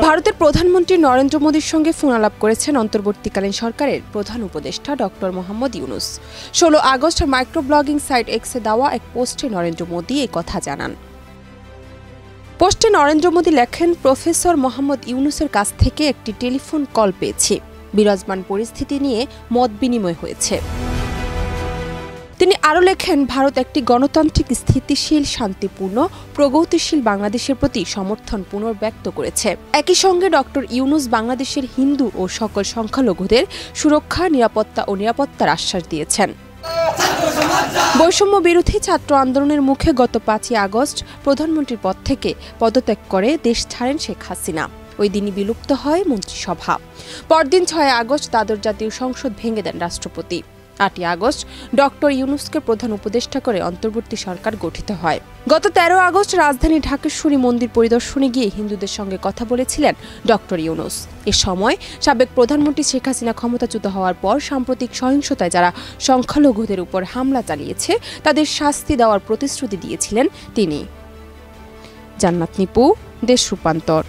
ভারতের প্রধানমন্ত্রী নরেন্দ্র মোদীর সঙ্গে ফোন আলাপ করেছেন অন্তর্বর্তীকালীন সরকারের প্রধান উপদেষ্টা doctor Mohammad Yunus. 16 August micro blogging site এক্সে দেওয়া এক পোস্টে নরেন্দ্র মোদী এই কথা জানান। পোস্টে নরেন্দ্র মোদী লেখেন, প্রফেসর মোহাম্মদ ইউনুসের কাছ থেকে একটি টেলিফোন কল পেয়েছি। বিরাজমান পরিস্থিতি নিয়ে মত বিনিময় হয়েছে। তিনি আরও লেখেন, ভারত একটি গণতান্ত্রিক, স্থিতিশীল, শান্তিপূর্ণ, প্রগতিশীল বাংলাদেশের প্রতি সমর্থন পুনর্ব্যক্ত করেছে। একই সঙ্গে ডক্টর ইউনুস বাংলাদেশের হিন্দু ও সকল সংখ্যালঘুদের সুরক্ষা, নিরাপত্তার আশ্বাস দিয়েছেন। বৈষম্য বিরোধী ছাত্র আন্দোলনের মুখে গত 5 আগস্ট প্রধানমন্ত্রীর পদ থেকে পদত্যাগ করে দেশ ছাড়েন শেখ হাসিনা। ওই দিনই বিলুপ্ত হয় মন্ত্রিসভা। পরদিন 6 আগস্ট দ্বাদশ জাতীয় সংসদ ভেঙে দেন রাষ্ট্রপতি। 8 আগস্ট ডক্টর ইউনুসকে প্রধান উপদেষ্টা করে অন্তর্বর্তী সরকার গঠিত হয়। গত 13 আগস্ট রাজধানী ঢাকেশ্বরী মন্দির পরিদর্শনে গিয়ে হিন্দুদের সঙ্গে কথা বলেছিলেন ডক্টর ইউনুস। এ সময় সাবেক প্রধানমন্ত্রী শেখ হাসিনা ক্ষমতাচ্যুত হওয়ার পর সাম্প্রতিক সহিংসতায় যারা সংখ্যালঘুদের উপর হামলা চালিয়েছে তাদের শাস্তি দেওয়ার প্রতিশ্রুতি দিয়েছিলেন তিনি। জান্নাত নিপু, দেশ রূপান্তর।